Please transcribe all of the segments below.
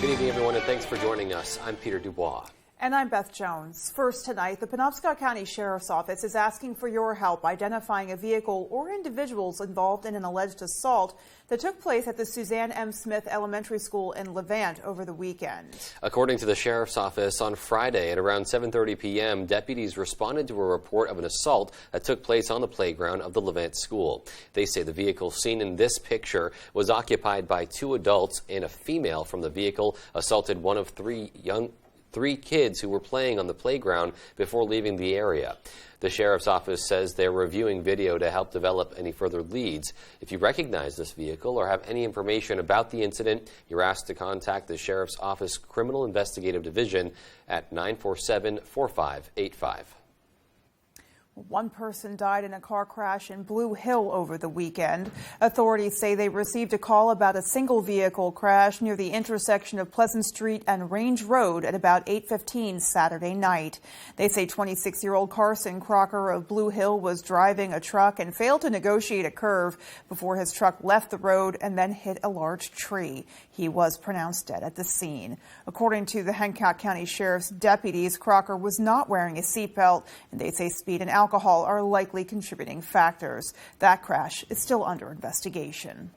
Good evening, everyone, and thanks for joining us. I'm Peter Dubois. And I'm Beth Jones. First tonight, the Penobscot County Sheriff's Office is asking for your help identifying a vehicle or individuals involved in an alleged assault that took place at the Suzanne M. Smith Elementary School in Levant over the weekend. According to the Sheriff's Office, on Friday at around 7:30 p.m., deputies responded to a report of an assault that took place on the playground of the Levant School. They say the vehicle seen in this picture was occupied by two adults, and a female from the vehicle assaulted one of three kids who were playing on the playground before leaving the area. The Sheriff's Office says they're reviewing video to help develop any further leads. If you recognize this vehicle or have any information about the incident, you're asked to contact the Sheriff's Office Criminal Investigative Division at 947-4585. One person died in a car crash in Blue Hill over the weekend. Authorities say they received a call about a single vehicle crash near the intersection of Pleasant Street and Range Road at about 8:15 Saturday night. They say 26-year-old Carson Crocker of Blue Hill was driving a truck and failed to negotiate a curve before his truck left the road and then hit a large tree. He was pronounced dead at the scene. According to the Hancock County Sheriff's deputies, Crocker was not wearing a seatbelt, and they say speed and alcohol are likely contributing factors. That crash is still under investigation.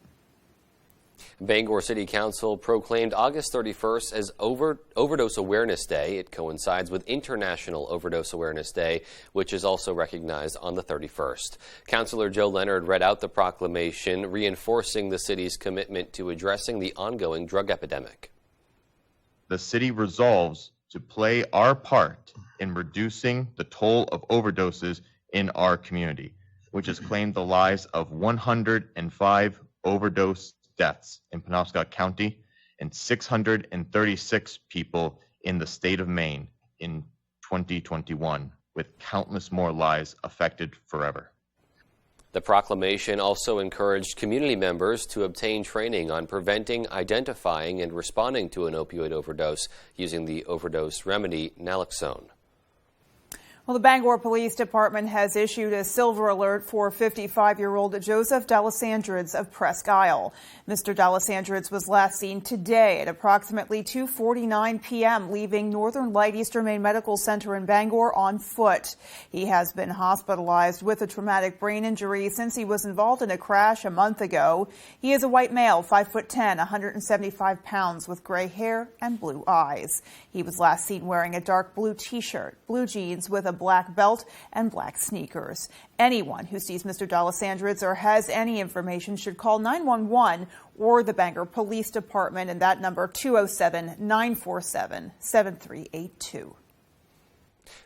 Bangor City Council proclaimed August 31st as Overdose Awareness Day. It coincides with International Overdose Awareness Day, which is also recognized on the 31st. Councilor Joe Leonard read out the proclamation, reinforcing the city's commitment to addressing the ongoing drug epidemic. The city resolves to play our part in reducing the toll of overdoses in our community, which has claimed the lives of 105 overdose deaths in Penobscot County and 636 people in the state of Maine in 2021, with countless more lives affected forever. The proclamation also encouraged community members to obtain training on preventing, identifying, and responding to an opioid overdose using the overdose remedy naloxone. Well, the Bangor Police Department has issued a silver alert for 55-year-old Joseph D'Alessandrids of Presque Isle. Mr. D'Alessandrids was last seen today at approximately 2:49 p.m., leaving Northern Light Eastern Maine Medical Center in Bangor on foot. He has been hospitalized with a traumatic brain injury since he was involved in a crash a month ago. He is a white male, 5'10", 175 pounds, with gray hair and blue eyes. He was last seen wearing a dark blue T-shirt, blue jeans with a black belt and black sneakers. Anyone who sees Mr. D'Alessandrids or has any information should call 911 or the Bangor Police Department, and that number 207-947-7382.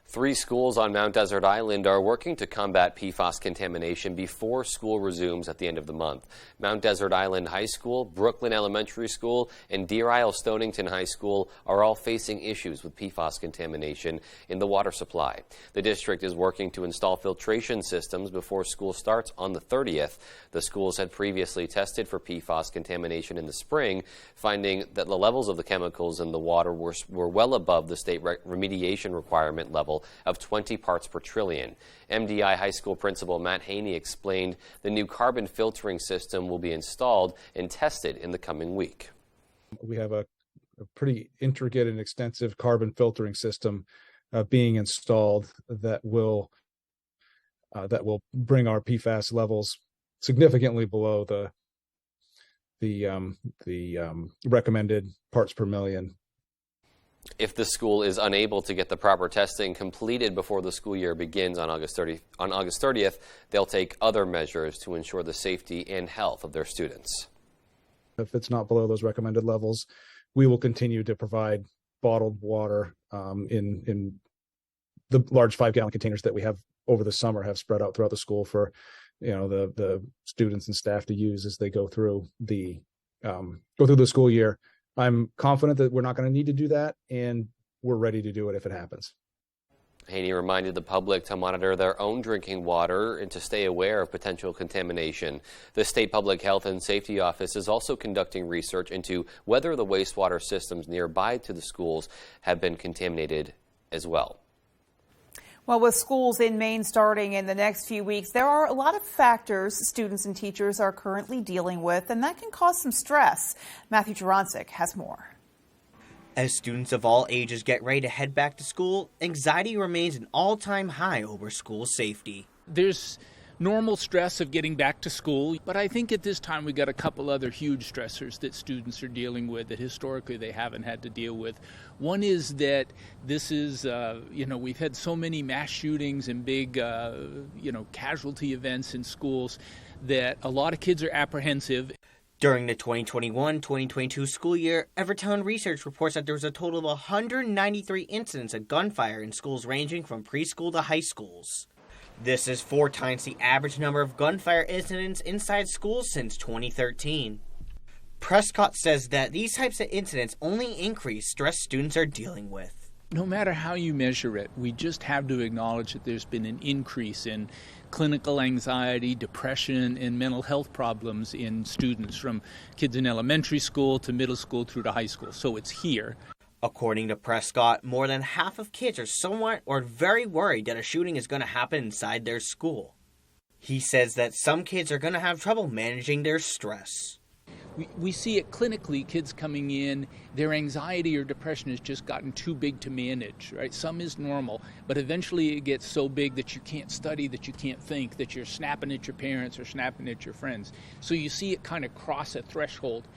3 schools on Mount Desert Island are working to combat PFAS contamination before school resumes at the end of the month. Mount Desert Island High School, Brooklyn Elementary School, and Deer Isle Stonington High School are all facing issues with PFAS contamination in the water supply. The district is working to install filtration systems before school starts on the 30th. The schools had previously tested for PFAS contamination in the spring, finding that the levels of the chemicals in the water were well above the state remediation requirement level of 20 parts per trillion. MDI High School Principal Matt Haney explained the new carbon filtering system will be installed and tested in the coming week. We have a pretty intricate and extensive carbon filtering system being installed that will bring our PFAS levels significantly below the recommended parts per million. If the school is unable to get the proper testing completed before the school year begins on August 30th, they'll take other measures to ensure the safety and health of their students. If it's not below those recommended levels, we will continue to provide bottled water in the large 5-gallon containers that we have over the summer, have spread out throughout the school for the students and staff to use as they go through the school year. I'm confident that we're not going to need to do that, and we're ready to do it if it happens. Haney reminded the public to monitor their own drinking water and to stay aware of potential contamination. The State Public Health and Safety Office is also conducting research into whether the wastewater systems nearby to the schools have been contaminated as well. Well, with schools in Maine starting in the next few weeks, there are a lot of factors students and teachers are currently dealing with, and that can cause some stress. Matthew Juronsik has more. As students of all ages get ready to head back to school, anxiety remains an all-time high over school safety. There's normal stress of getting back to school, but I think at this time we got a couple other huge stressors that students are dealing with that historically they haven't had to deal with. One is that this is, we've had so many mass shootings and big, casualty events in schools that a lot of kids are apprehensive. During the 2021-2022 school year, Evertown Research reports that there was a total of 193 incidents of gunfire in schools ranging from preschool to high schools. This is 4 times the average number of gunfire incidents inside schools since 2013. Prescott says that these types of incidents only increase stress students are dealing with. No matter how you measure it, we just have to acknowledge that there's been an increase in clinical anxiety, depression, and mental health problems in students from kids in elementary school to middle school through to high school. So it's here. According to Prescott, more than half of kids are somewhat or very worried that a shooting is going to happen inside their school. He says that some kids are going to have trouble managing their stress. We see it clinically, kids coming in, their anxiety or depression has just gotten too big to manage, right? Some is normal, but eventually it gets so big that you can't study, that you can't think, that you're snapping at your parents or snapping at your friends. So you see it kind of cross a threshold.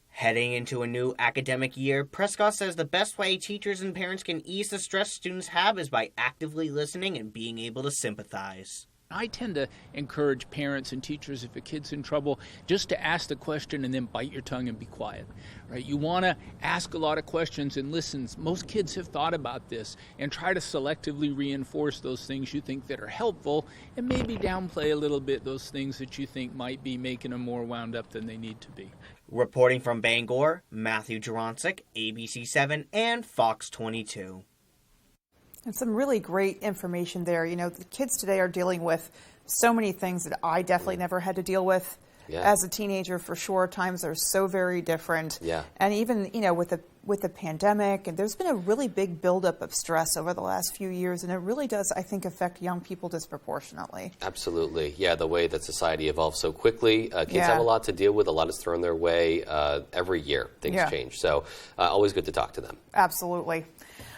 Heading into a new academic year, Prescott says the best way teachers and parents can ease the stress students have is by actively listening and being able to sympathize. I tend to encourage parents and teachers, if a kid's in trouble, just to ask the question and then bite your tongue and be quiet, right? You want to ask a lot of questions and listen. Most kids have thought about this, and try to selectively reinforce those things you think that are helpful and maybe downplay a little bit those things that you think might be making them more wound up than they need to be. Reporting from Bangor, Matthew Jaroncic, ABC7 and Fox 22. And some really great information there. You know, the kids today are dealing with so many things that I definitely never had to deal with as a teenager, for sure. Times are so very different. Yeah. And even, with the pandemic, and there's been a really big buildup of stress over the last few years, and it really does, I think, affect young people disproportionately. Absolutely. Yeah, the way that society evolves so quickly. Kids have a lot to deal with. A lot is thrown their way every year. Things change. So always good to talk to them. Absolutely.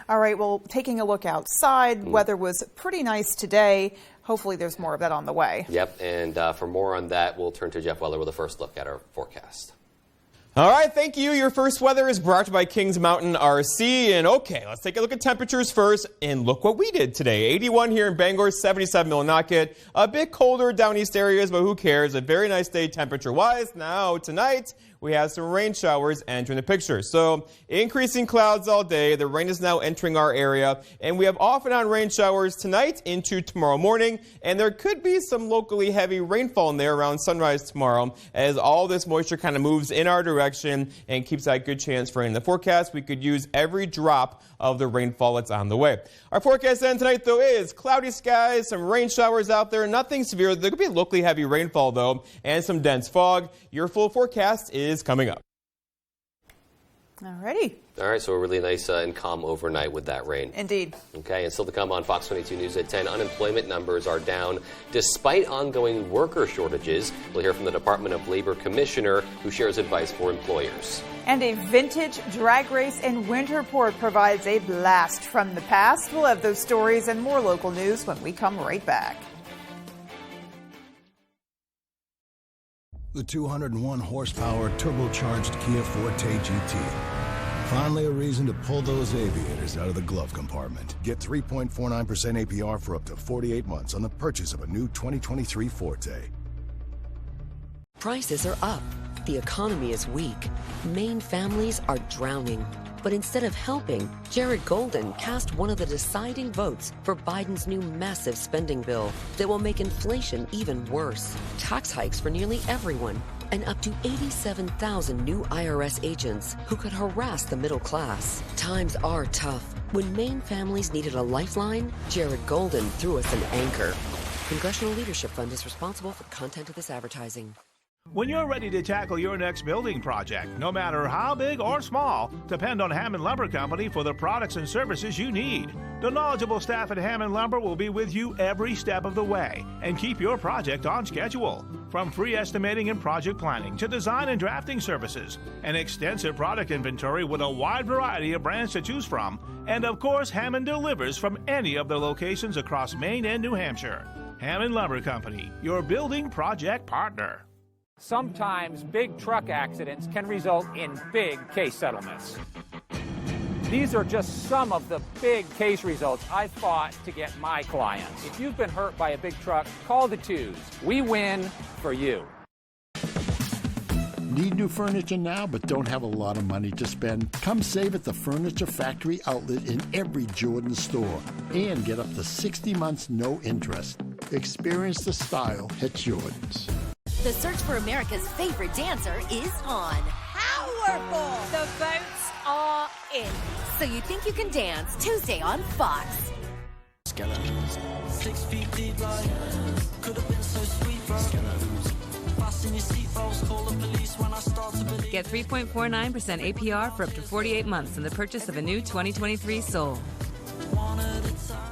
All right, well, taking a look outside, weather was pretty nice today. Hopefully there's more of that on the way. Yep, and for more on that, we'll turn to Jeff Weller with a first look at our forecast. All right, thank you. Your first weather is brought to you by Kings Mountain RC. And okay, let's take a look at temperatures first. And look what we did today. 81 here in Bangor, 77 Millinocket. A bit colder down east areas, but who cares? A very nice day temperature-wise. Now, tonight, we have some rain showers entering the picture. So increasing clouds all day. The rain is now entering our area. And we have off and on rain showers tonight into tomorrow morning. And there could be some locally heavy rainfall in there around sunrise tomorrow as all this moisture kind of moves in our direction and keeps that good chance for rain. In the forecast, we could use every drop of the rainfall that's on the way. Our forecast then tonight, though, is cloudy skies, some rain showers out there, nothing severe. There could be locally heavy rainfall, though, and some dense fog. Your full forecast is coming up. Alrighty. All right, so a really nice and calm overnight with that rain. Indeed. Okay, and still to come on Fox 22 News at 10, unemployment numbers are down despite ongoing worker shortages. We'll hear from the Department of Labor Commissioner, who shares advice for employers. And a vintage drag race in Winterport provides a blast from the past. We'll have those stories and more local news when we come right back. The 201 horsepower turbocharged Kia Forte GT. Finally a reason to pull those aviators out of the glove compartment. Get 3.49% APR for up to 48 months on the purchase of a new 2023 Forte. Prices are up. The economy is weak. Maine families are drowning. But instead of helping, Jared Golden cast one of the deciding votes for Biden's new massive spending bill that will make inflation even worse. Tax hikes for nearly everyone, and up to 87,000 new IRS agents who could harass the middle class. Times are tough. When Maine families needed a lifeline, Jared Golden threw us an anchor. Congressional Leadership Fund is responsible for the content of this advertising. When you're ready to tackle your next building project, no matter how big or small, depend on Hammond Lumber Company for the products and services you need. The knowledgeable staff at Hammond Lumber will be with you every step of the way and keep your project on schedule. From free estimating and project planning to design and drafting services, an extensive product inventory with a wide variety of brands to choose from, and of course, Hammond delivers from any of the locations across Maine and New Hampshire. Hammond Lumber Company, your building project partner. Sometimes big truck accidents can result in big case settlements. These are just some of the big case results I fought to get my clients. If you've been hurt by a big truck, call the twos. We win for you. Need new furniture now but don't have a lot of money to spend? Come save at the Furniture Factory outlet in every Jordan store and get up to 60 months no interest. Experience the style at Jordan's. The search for America's favorite dancer is on. Powerful! The votes are in. So You Think You Can Dance, Tuesday on Fox. Skeletons. 6 feet deep, like, could have been so sweet, bro. Skeletons. Fasten your seatbelts, call the police when I start to believe. Get 3.49% APR for up to 48 months in the purchase of a new 2023 Soul. One at a time.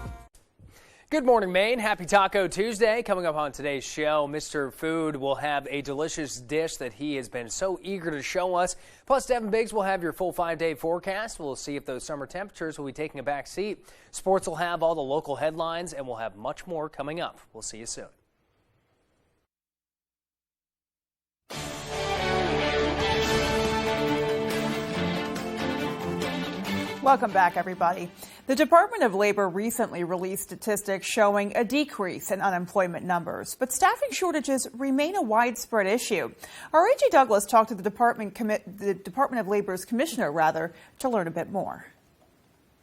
Good morning, Maine. Happy Taco Tuesday. Coming up on today's show, Mr. Food will have a delicious dish that he has been so eager to show us. Plus, Devin Biggs will have your full 5-day forecast. We'll see if those summer temperatures will be taking a back seat. Sports will have all the local headlines, and we'll have much more coming up. We'll see you soon. Welcome back, everybody. The Department of Labor recently released statistics showing a decrease in unemployment numbers, but staffing shortages remain a widespread issue. Our A.J. Douglas talked to the Department of Labor's commissioner, to learn a bit more.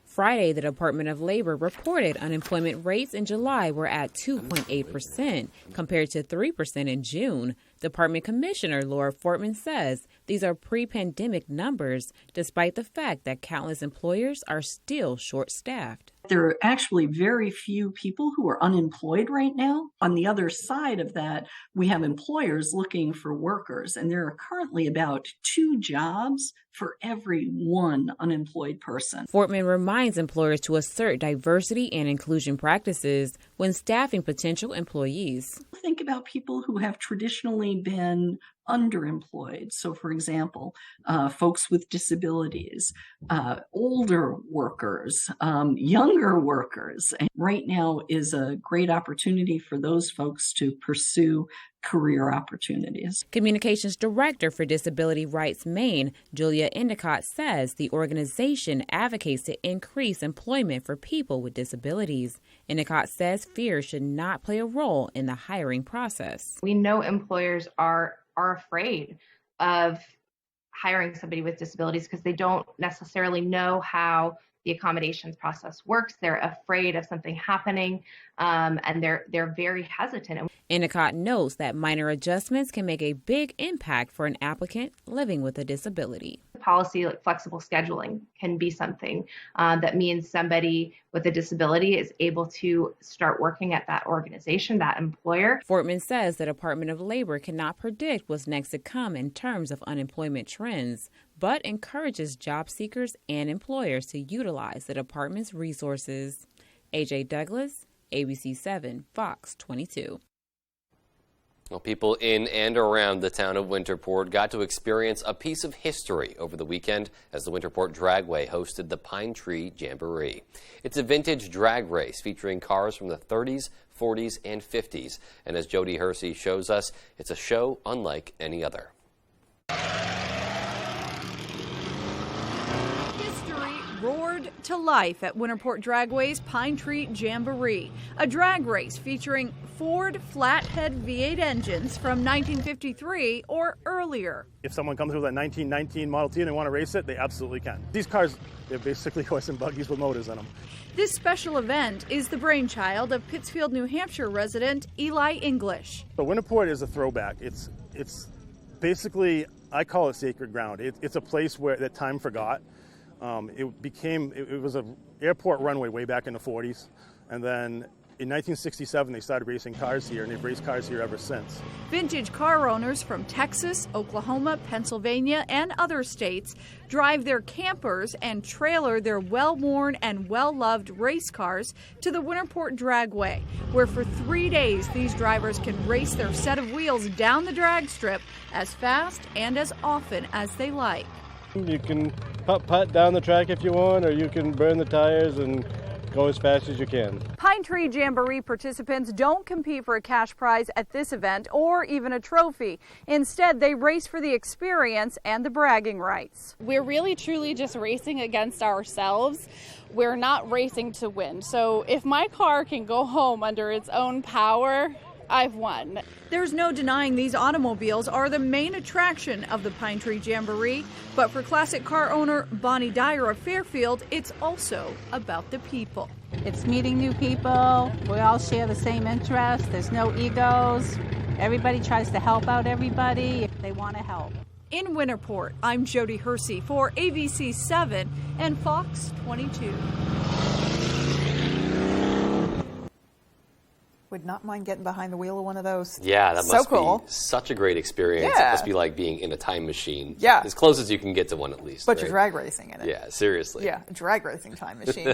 Friday, the Department of Labor reported unemployment rates in July were at 2.8% compared to 3% in June. Department Commissioner Laura Fortman says these are pre-pandemic numbers, despite the fact that countless employers are still short-staffed. There are actually very few people who are unemployed right now. On the other side of that, we have employers looking for workers, and there are currently about 2 jobs for every 1 unemployed person. Fortman reminds employers to assert diversity and inclusion practices when staffing potential employees. Think about people who have traditionally been underemployed. So, for example, folks with disabilities, older workers, younger workers. And right now is a great opportunity for those folks to pursue career opportunities. Communications Director for Disability Rights Maine, Julia Endicott, says the organization advocates to increase employment for people with disabilities. Endicott says fear should not play a role in the hiring process. We know employers are afraid of hiring somebody with disabilities because they don't necessarily know how the accommodations process works. They're afraid of something happening, and they're very hesitant. Endicott notes that minor adjustments can make a big impact for an applicant living with a disability. Policy like flexible scheduling can be something that means somebody with a disability is able to start working at that organization, that employer. Fortman says the Department of Labor cannot predict what's next to come in terms of unemployment trends, but encourages job seekers and employers to utilize the department's resources. A.J. Douglas, ABC 7, Fox 22. Well, people in and around the town of Winterport got to experience a piece of history over the weekend as the Winterport Dragway hosted the Pine Tree Jamboree. It's a vintage drag race featuring cars from the 30s, 40s, and 50s. And as Jody Hersey shows us, it's a show unlike any other. Roared to life at Winterport Dragway's Pine Tree Jamboree, a drag race featuring Ford flathead V8 engines from 1953 or earlier. If someone comes with a 1919 Model T and they want to race it, they absolutely can. These cars, they're basically horse and buggies with motors in them. This special event is the brainchild of Pittsfield, New Hampshire resident Eli English. But Winterport is a throwback. It's basically, I call it sacred ground. It's a place where that time forgot. It was an airport runway way back in the 40s, and then In 1967, they started racing cars here, and they've raced cars here ever since. Vintage car owners from Texas, Oklahoma, Pennsylvania, and other states drive their campers and trailer their well-worn and well-loved race cars to the Winterport Dragway, where for 3 days these drivers can race their set of wheels down the drag strip as fast and as often as they like. You can putt down the track if you want, or you can burn the tires and go as fast as you can. Pine Tree Jamboree participants don't compete for a cash prize at this event or even a trophy. Instead, they race for the experience and the bragging rights. We're really truly just racing against ourselves. We're not racing to win. So if my car can go home under its own power, I've won. There's no denying these automobiles are the main attraction of the Pine Tree Jamboree, but for classic car owner Bonnie Dyer of Fairfield, it's also about the people. It's meeting new people. We all share the same interests. There's no egos. Everybody tries to help out everybody if they want to help. In Winterport, I'm Jody Hersey for ABC 7 and Fox 22. Would not mind getting behind the wheel of one of those. Yeah, that so must cool. be such a great experience. Yeah. It must be like being in a time machine. Yeah. As close as you can get to one at least. But right? you're drag racing in it. Yeah, seriously. Yeah, a drag racing time machine.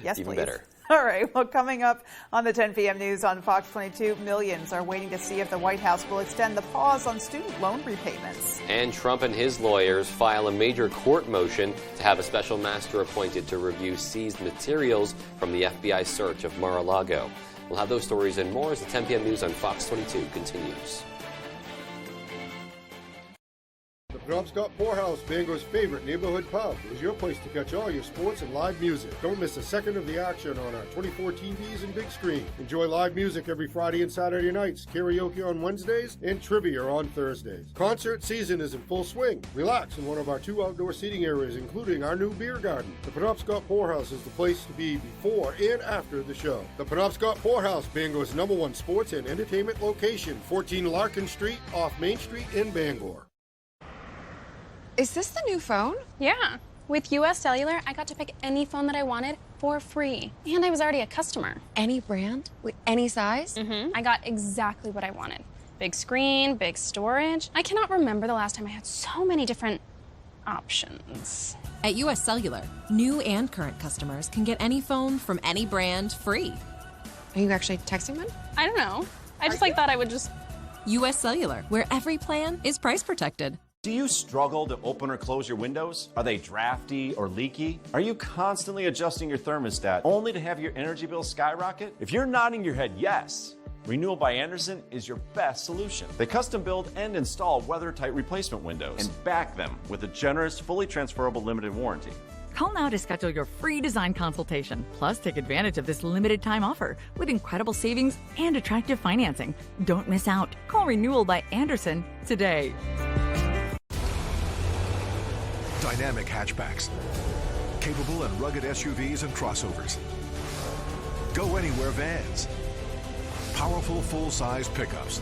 Yes, Even please. better. All right, well, coming up on the 10 p.m. news on Fox 22, millions are waiting to see if the White House will extend the pause on student loan repayments. And Trump and his lawyers file a major court motion to have a special master appointed to review seized materials from the FBI search of Mar-a-Lago. We'll have those stories and more as the 10 p.m. news on Fox 22 continues. The Penobscot Poorhouse, Bangor's favorite neighborhood pub, is your place to catch all your sports and live music. Don't miss a second of the action on our 24 TVs and big screen. Enjoy live music every Friday and Saturday nights, karaoke on Wednesdays, and trivia on Thursdays. Concert season is in full swing. Relax in one of our 2 outdoor seating areas, including our new beer garden. The Penobscot Poorhouse is the place to be before and after the show. The Penobscot Poorhouse, Bangor's #1 sports and entertainment location, 14 Larkin Street, off Main Street in Bangor. Is this the new phone? Yeah. With US Cellular, I got to pick any phone that I wanted for free. And I was already a customer. Any brand? With any size? Mm-hmm. I got exactly what I wanted. Big screen, big storage. I cannot remember the last time I had so many different options. At US Cellular, new and current customers can get any phone from any brand free. Are you actually texting one? I don't know. I just thought I would just... US Cellular, where every plan is price protected. Do you struggle to open or close your windows? Are they drafty or leaky? Are you constantly adjusting your thermostat only to have your energy bill skyrocket? If you're nodding your head yes, Renewal by Andersen is your best solution. They custom build and install weather-tight replacement windows and back them with a generous, fully transferable limited warranty. Call now to schedule your free design consultation. Plus, take advantage of this limited time offer with incredible savings and attractive financing. Don't miss out. Call Renewal by Andersen today. Dynamic hatchbacks, capable and rugged SUVs and crossovers, go anywhere vans, powerful full-size pickups.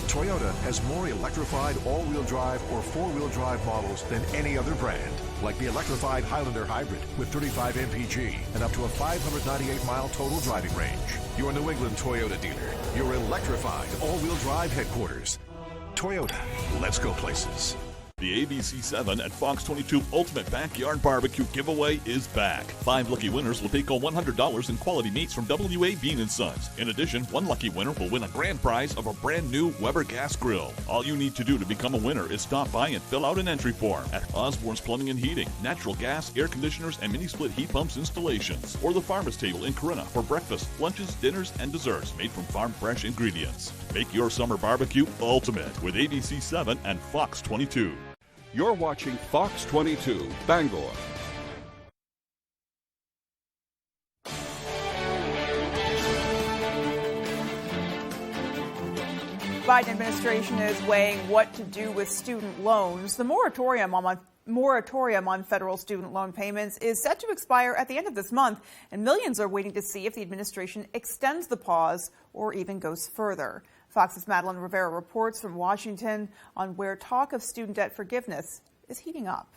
Toyota has more electrified all-wheel drive or four-wheel drive models than any other brand, like the electrified Highlander Hybrid with 35 mpg and up to a 598-mile total driving range. Your New England Toyota dealer, your electrified all-wheel drive headquarters. Toyota, let's go places. The ABC7 at Fox 22 Ultimate Backyard Barbecue giveaway is back. 5 lucky winners will take home $100 in quality meats from WA Bean & Sons. In addition, 1 lucky winner will win a grand prize of a brand new Weber gas grill. All you need to do to become a winner is stop by and fill out an entry form at Osborne's Plumbing and Heating, natural gas, air conditioners, and mini-split heat pumps installations, or the Farmer's Table in Corinna for breakfast, lunches, dinners, and desserts made from farm-fresh ingredients. Make your summer barbecue ultimate with ABC7 and Fox 22. You're watching Fox 22, Bangor. Biden administration is weighing what to do with student loans. The moratorium on federal student loan payments is set to expire at the end of this month, and millions are waiting to see if the administration extends the pause or even goes further. Fox's Madeline Rivera reports from Washington on where talk of student debt forgiveness is heating up.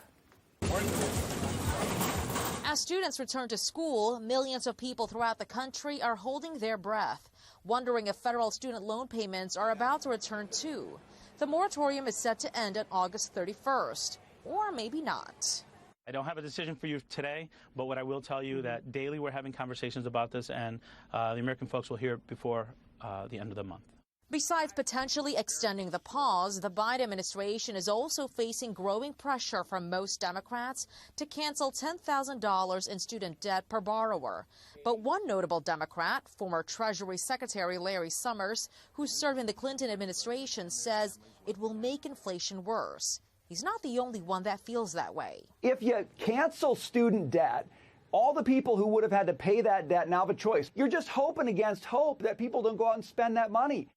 As students return to school, millions of people throughout the country are holding their breath, wondering if federal student loan payments are about to return too. The moratorium is set to end on August 31st, or maybe not. I don't have a decision for you today, but what I will tell you that daily we're having conversations about this, and the American folks will hear it before the end of the month. Besides potentially extending the pause, the Biden administration is also facing growing pressure from most Democrats to cancel $10,000 in student debt per borrower. But one notable Democrat, former Treasury Secretary Larry Summers, who served in the Clinton administration, says it will make inflation worse. He's not the only one that feels that way. If you cancel student debt, all the people who would have had to pay that debt now have a choice. You're just hoping against hope that people don't go out and spend that money.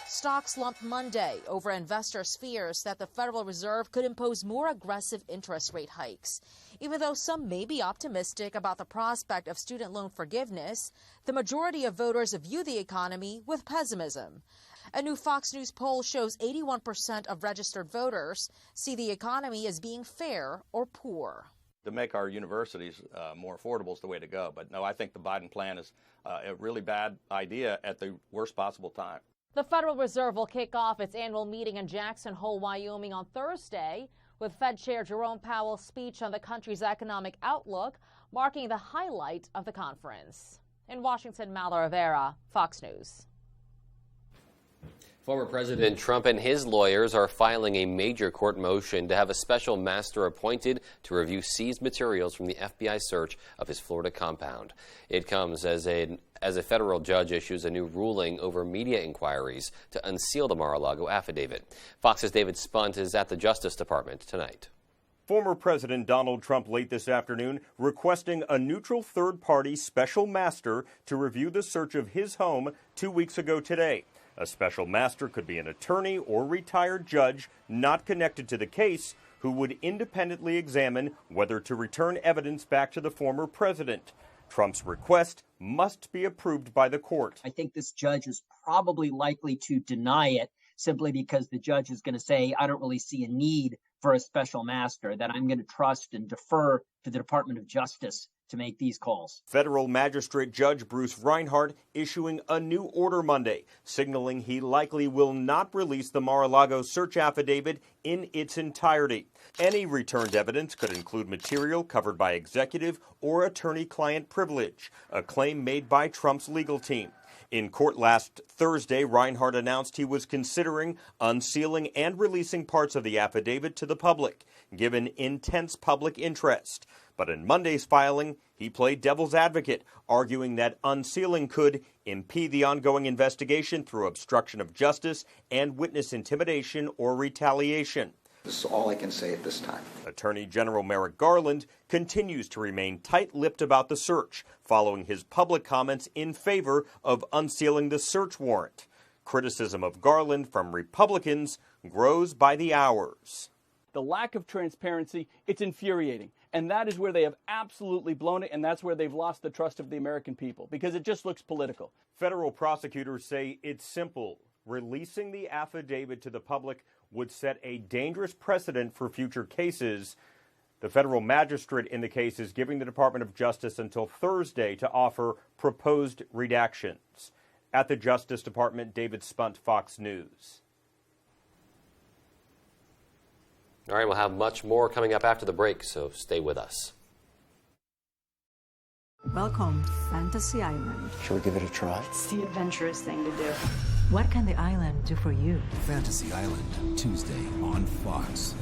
Stocks slumped Monday over investors' fears that the Federal Reserve could impose more aggressive interest rate hikes. Even though some may be optimistic about the prospect of student loan forgiveness, the majority of voters view the economy with pessimism. A new Fox News poll shows 81% of registered voters see the economy as being fair or poor. To make our universities more affordable is the way to go. But no, I think the Biden plan is a really bad idea at the worst possible time. The Federal Reserve will kick off its annual meeting in Jackson Hole, Wyoming on Thursday, with Fed Chair Jerome Powell's speech on the country's economic outlook marking the highlight of the conference. In Washington, Mala Rivera, Fox News. Former President Trump and his lawyers are filing a major court motion to have a special master appointed to review seized materials from the FBI search of his Florida compound. It comes as a federal judge issues a new ruling over media inquiries to unseal the Mar-a-Lago affidavit. Fox's David Spunt is at the Justice Department tonight. Former President Donald Trump late this afternoon requesting a neutral third-party special master to review the search of his home 2 weeks ago today. A special master could be an attorney or retired judge not connected to the case who would independently examine whether to return evidence back to the former president. Trump's request must be approved by the court. I think this judge is probably likely to deny it simply because the judge is going to say, I don't really see a need for a special master, that I'm going to trust and defer to the Department of Justice to make these calls. Federal Magistrate Judge Bruce Reinhardt issuing a new order Monday, signaling he likely will not release the Mar-a-Lago search affidavit in its entirety. Any returned evidence could include material covered by executive or attorney-client privilege, a claim made by Trump's legal team. In court last Thursday, Reinhardt announced he was considering unsealing and releasing parts of the affidavit to the public, given intense public interest. But in Monday's filing, he played devil's advocate, arguing that unsealing could impede the ongoing investigation through obstruction of justice and witness intimidation or retaliation. This is all I can say at this time. Attorney General Merrick Garland continues to remain tight-lipped about the search, following his public comments in favor of unsealing the search warrant. Criticism of Garland from Republicans grows by the hours. The lack of transparency, it's infuriating. And that is where they have absolutely blown it, and that's where they've lost the trust of the American people, because it just looks political. Federal prosecutors say it's simple. Releasing the affidavit to the public would set a dangerous precedent for future cases. The federal magistrate in the case is giving the Department of Justice until Thursday to offer proposed redactions. At the Justice Department, David Spunt, Fox News. All right, we'll have much more coming up after the break, so stay with us. Welcome, Fantasy Island. Should we give it a try? It's the adventurous thing to do. What can the island do for you? Fantasy Island, Tuesday on Fox.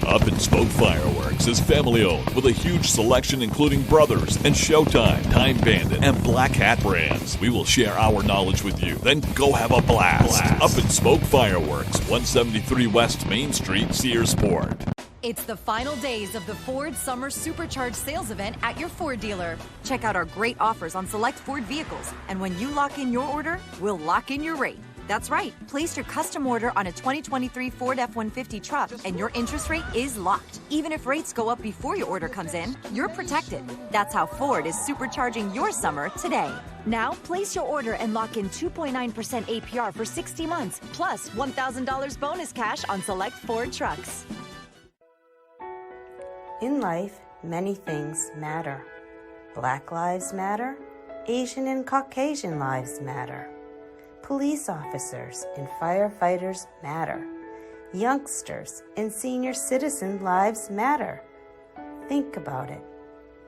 Up in Smoke Fireworks is family-owned with a huge selection including Brothers and Showtime, Time Bandit, and Black Hat brands. We will share our knowledge with you, then go have a blast. Up in Smoke Fireworks, 173 West Main Street, Searsport. It's the final days of the Ford Summer Supercharged Sales Event at your Ford dealer. Check out our great offers on select Ford vehicles, and when you lock in your order, we'll lock in your rate. That's right. Place your custom order on a 2023 Ford F-150 truck, and your interest rate is locked. Even if rates go up before your order comes in, you're protected. That's how Ford is supercharging your summer today. Now, place your order and lock in 2.9% APR for 60 months, plus $1,000 bonus cash on select Ford trucks. In life, Many things matter. Black lives matter. Asian and Caucasian lives matter. Police officers and firefighters matter. Youngsters and senior citizen lives matter. Think about it.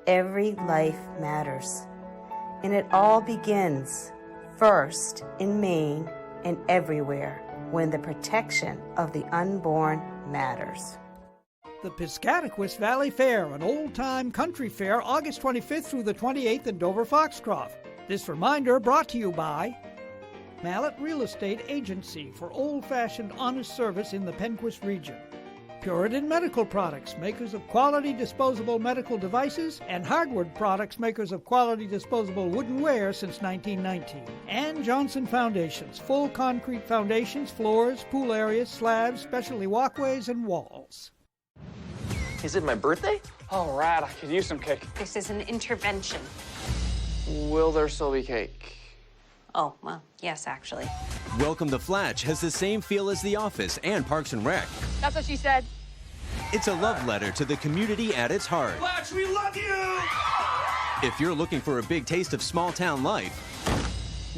Every life matters. And it all begins, first in Maine and everywhere, when the protection of the unborn matters. The Piscataquis Valley Fair, an old-time country fair, August 25th through the 28th in Dover-Foxcroft. This reminder brought to you by Mallet Real Estate Agency for old-fashioned honest service in the Penquist region. Puritan Medical Products, makers of quality disposable medical devices, and Hardwood Products, makers of quality disposable woodenware since 1919. And Johnson Foundations, full concrete foundations, floors, pool areas, slabs, specialty walkways, and walls. Is it my birthday? All right, I could use some cake. This is an intervention. Will there still be cake? Oh, well, yes, actually. Welcome to Flatch has the same feel as The Office and Parks and Rec. That's what she said. It's a love letter to the community at its heart. Flatch, we love you! If you're looking for a big taste of small town life,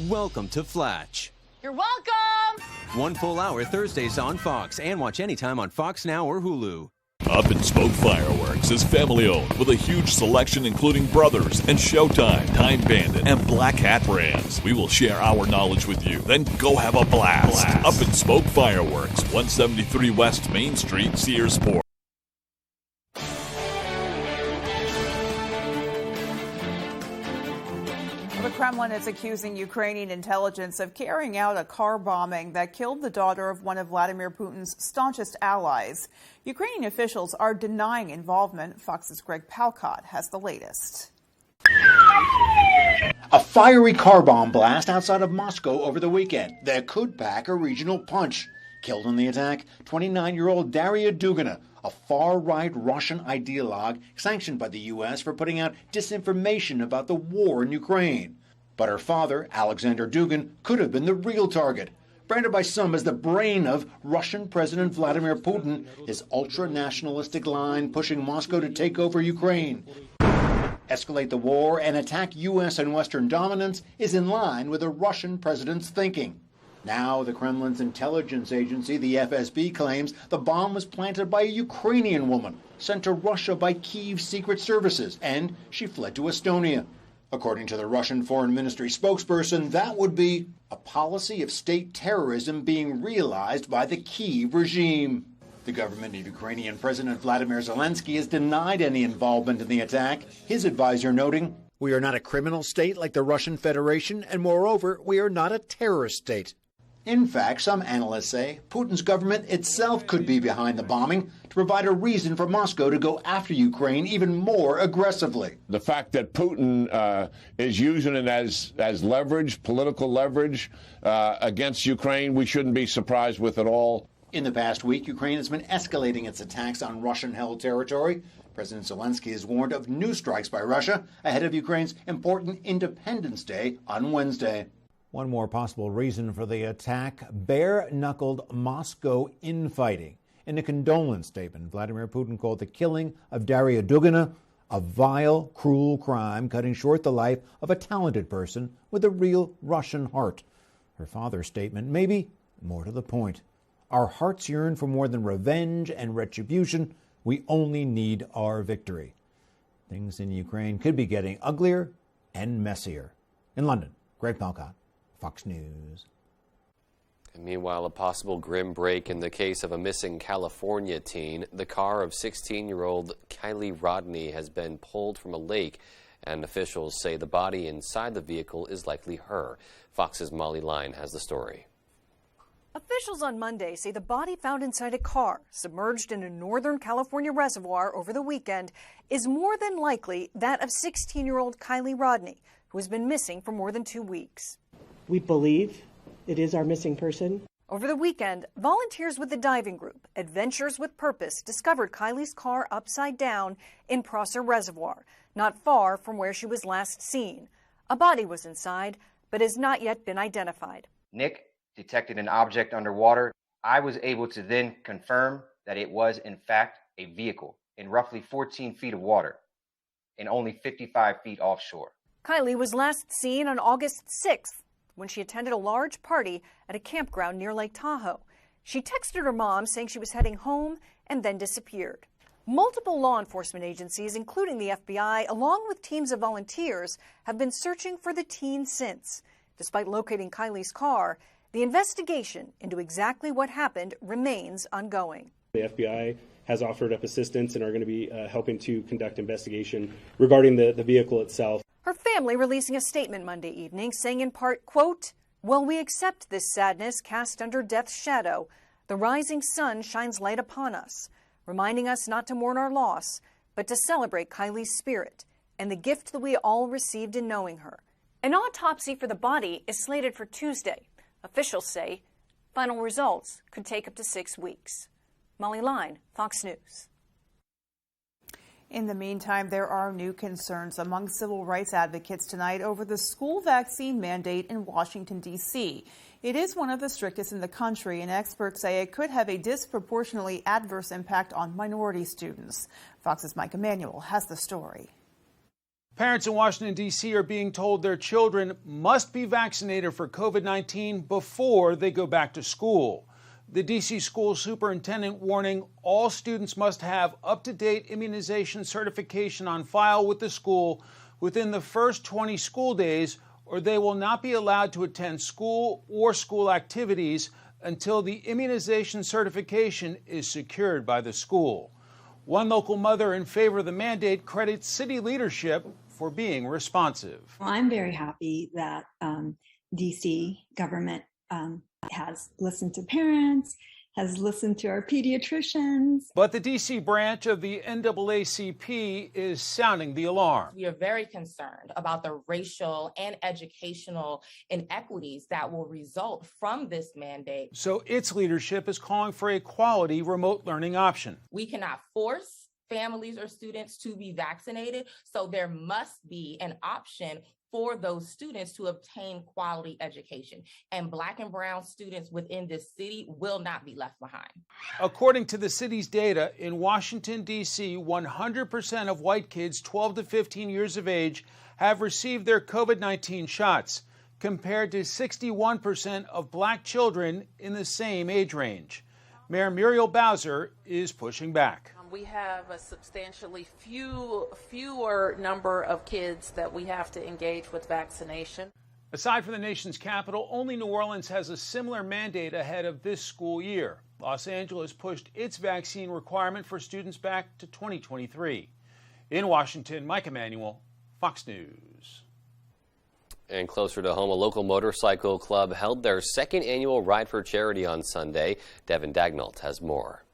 welcome to Flatch. You're welcome! 1 full hour Thursdays on Fox, and watch anytime on Fox Now or Hulu. Up and Spoke Fireworks is family-owned with a huge selection including Brothers and Showtime, Time Bandit, and Black Hat brands. We will share our knowledge with you, then go have a blast. Up and Spoke Fireworks, 173 West Main Street, Searsport. The Kremlin is accusing Ukrainian intelligence of carrying out a car bombing that killed the daughter of one of Vladimir Putin's staunchest allies. Ukrainian officials are denying involvement. Fox's Greg Palcott has the latest. A fiery car bomb blast outside of Moscow over the weekend that could pack a regional punch. Killed in the attack, 29-year-old Daria Dugina, a far-right Russian ideologue sanctioned by the U.S. for putting out disinformation about the war in Ukraine. But her father, Alexander Dugin, could have been the real target. Branded by some as the brain of Russian President Vladimir Putin, his ultra-nationalistic line pushing Moscow to take over Ukraine, escalate the war, and attack U.S. and Western dominance is in line with the Russian president's thinking. Now the Kremlin's intelligence agency, the FSB, claims the bomb was planted by a Ukrainian woman sent to Russia by Kyiv's secret services, and she fled to Estonia. According to the Russian Foreign Ministry spokesperson, that would be a policy of state terrorism being realized by the Kyiv regime. The government of Ukrainian President Vladimir Zelensky has denied any involvement in the attack, his advisor noting, "We are not a criminal state like the Russian Federation, and moreover, we are not a terrorist state." In fact, some analysts say Putin's government itself could be behind the bombing to provide a reason for Moscow to go after Ukraine even more aggressively. The fact that Putin is using it as leverage, political leverage against Ukraine, we shouldn't be surprised with at all. In the past week, Ukraine has been escalating its attacks on Russian-held territory. President Zelensky has warned of new strikes by Russia ahead of Ukraine's important Independence Day on Wednesday. One more possible reason for the attack, bare-knuckled Moscow infighting. In a condolence statement, Vladimir Putin called the killing of Daria Dugina a vile, cruel crime, cutting short the life of a talented person with a real Russian heart. Her father's statement may be more to the point. Our hearts yearn for more than revenge and retribution. We only need our victory. Things in Ukraine could be getting uglier and messier. In London, Greg Palcott, Fox News. And meanwhile, a possible grim break in the case of a missing California teen. The car of 16-year-old Kylie Rodney has been pulled from a lake, and officials say the body inside the vehicle is likely her. Fox's Molly Line has the story. Officials on Monday say the body found inside a car submerged in a Northern California reservoir over the weekend is more than likely that of 16-year-old Kylie Rodney, who has been missing for more than 2 weeks. We believe it is our missing person. Over the weekend, volunteers with the diving group Adventures with Purpose discovered Kylie's car upside down in Prosser Reservoir, not far from where she was last seen. A body was inside, but has not yet been identified. Nick detected an object underwater. I was able to then confirm that it was, in fact, a vehicle. in roughly 14 feet of water and only 55 feet offshore. Kylie was last seen on August 6th when she attended a large party at a campground near Lake Tahoe. She texted her mom saying she was heading home and then disappeared. Multiple law enforcement agencies, including the FBI, along with teams of volunteers, have been searching for the teen since. Despite locating Kylie's car, the investigation into exactly what happened remains ongoing. The FBI has offered up assistance and are going to be helping to conduct investigation regarding the vehicle itself. Her family releasing a statement Monday evening saying in part, quote, "While we accept this sadness cast under death's shadow, the rising sun shines light upon us, reminding us not to mourn our loss, but to celebrate Kylie's spirit and the gift that we all received in knowing her." An autopsy for the body is slated for Tuesday. Officials say final results could take up to 6 weeks. Molly Line, Fox News. In the meantime, there are new concerns among civil rights advocates tonight over the school vaccine mandate in Washington, D.C. It is one of the strictest in the country, and experts say it could have a disproportionately adverse impact on minority students. Fox's Mike Emanuel has the story. Parents in Washington, D.C. are being told their children must be vaccinated for COVID-19 before they go back to school. The D.C. school superintendent warning all students must have up-to-date immunization certification on file with the school within the first 20 school days, or they will not be allowed to attend school or school activities until the immunization certification is secured by the school. One local mother in favor of the mandate credits city leadership for being responsive. Well, I'm very happy that D.C. government has listened to parents, has listened to our pediatricians. But the D.C. branch of the NAACP is sounding the alarm. We are very concerned about the racial and educational inequities that will result from this mandate. So its leadership is calling for a quality remote learning option. We cannot force families or students to be vaccinated, so there must be an option for those students to obtain quality education. And Black and brown students within this city will not be left behind. According to the city's data, in Washington, D.C., 100% of white kids 12 to 15 years of age have received their COVID-19 shots, compared to 61% of Black children in the same age range. Mayor Muriel Bowser is pushing back. We have a substantially fewer number of kids that we have to engage with vaccination. Aside from the nation's capital, only New Orleans has a similar mandate ahead of this school year. Los Angeles pushed its vaccine requirement for students back to 2023. In Washington, Mike Emanuel, Fox News. And closer to home, a local motorcycle club held their second annual Ride for Charity on Sunday. Devin Dagnalt has more.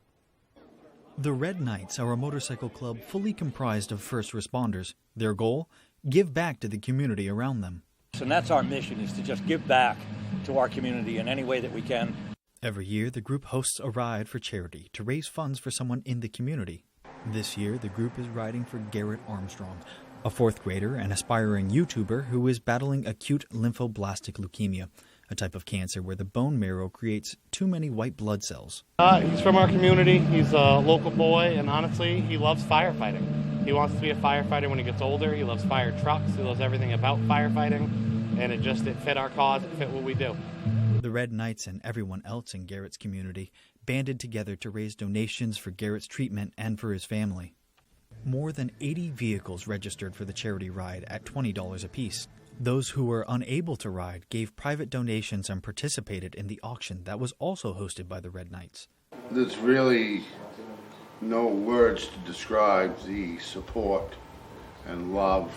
The Red Knights are a motorcycle club fully comprised of first responders. Their goal? Give back to the community around them. And that's our mission, is to just give back to our community in any way that we can. Every year, the group hosts a ride for charity to raise funds for someone in the community. This year, the group is riding for Garrett Armstrong, a fourth grader and aspiring YouTuber who is battling acute lymphoblastic leukemia, a type of cancer where the bone marrow creates too many white blood cells. He's from our community. He's a local boy, and honestly, he loves firefighting. He wants to be a firefighter when he gets older. He loves fire trucks. He loves everything about firefighting, and it fit our cause. It fit what we do. The Red Knights and everyone else in Garrett's community banded together to raise donations for Garrett's treatment and for his family. More than 80 vehicles registered for the charity ride at $20 apiece. Those who were unable to ride gave private donations and participated in the auction that was also hosted by the Red Knights. There's really no words to describe the support and love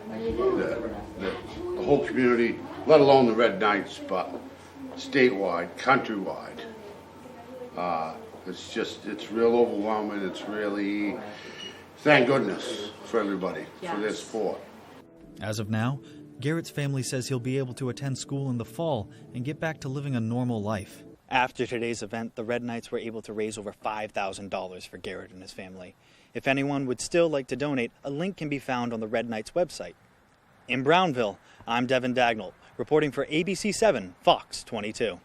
that the whole community, let alone the Red Knights, but statewide, countrywide. It's real overwhelming. It's really, thank goodness for everybody, for their support. As of now, Garrett's family says he'll be able to attend school in the fall and get back to living a normal life. After today's event, the Red Knights were able to raise over $5,000 for Garrett and his family. If anyone would still like to donate, a link can be found on the Red Knights website. In Brownville, I'm Devin Dagnall, reporting for ABC 7 Fox 22.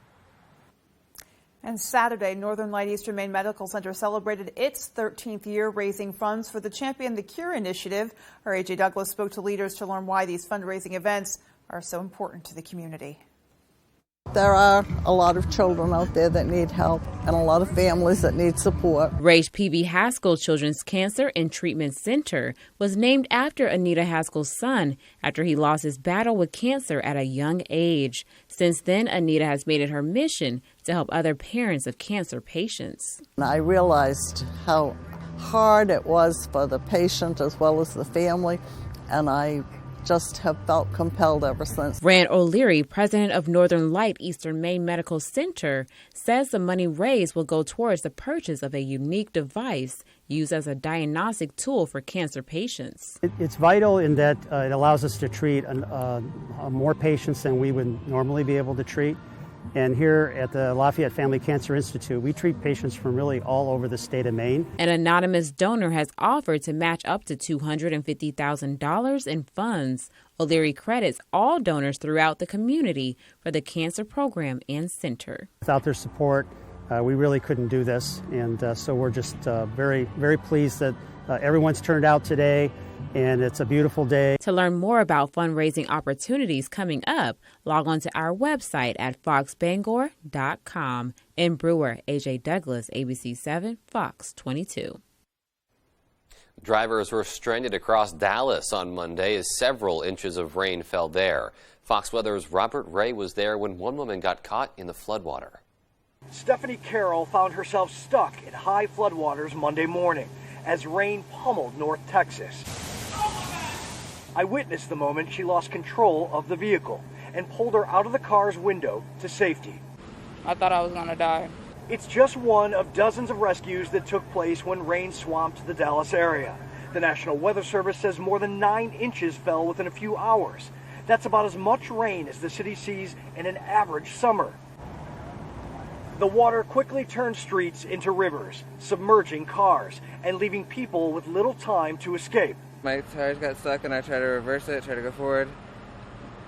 And Saturday, Northern Light Eastern Maine Medical Center celebrated its 13th year raising funds for the Champion the Cure initiative. Our AJ Douglas spoke to leaders to learn why these fundraising events are so important to the community. There are a lot of children out there that need help and a lot of families that need support. Rage P.B. Haskell Children's Cancer and Treatment Center was named after Anita Haskell's son after he lost his battle with cancer at a young age. Since then, Anita has made it her mission to help other parents of cancer patients. I realized how hard it was for the patient as well as the family, and I just have felt compelled ever since. Rand O'Leary, president of Northern Light Eastern Maine Medical Center, says the money raised will go towards the purchase of a unique device used as a diagnostic tool for cancer patients. It's vital in that it allows us to treat more patients than we would normally be able to treat. And here at the Lafayette Family Cancer Institute, we treat patients from really all over the state of Maine. An anonymous donor has offered to match up to $250,000 in funds. O'Leary credits all donors throughout the community for the cancer program and center. Without their support, we really couldn't do this. And so we're just very, very pleased that everyone's turned out today. And it's a beautiful day. To learn more about fundraising opportunities coming up, log on to our website at foxbangor.com. In Brewer, AJ Douglas, ABC 7, Fox 22. Drivers were stranded across Dallas on Monday as several inches of rain fell there. Fox Weather's Robert Ray was there when one woman got caught in the floodwater. Stephanie Carroll found herself stuck in high floodwaters Monday morning as rain pummeled North Texas. I witnessed the moment she lost control of the vehicle and pulled her out of the car's window to safety. I thought I was going to die. It's just one of dozens of rescues that took place when rain swamped the Dallas area. The National Weather Service says more than 9 inches fell within a few hours. That's about as much rain as the city sees in an average summer. The water quickly turned streets into rivers, submerging cars and leaving people with little time to escape. My tires got stuck and I tried to reverse it, tried to go forward,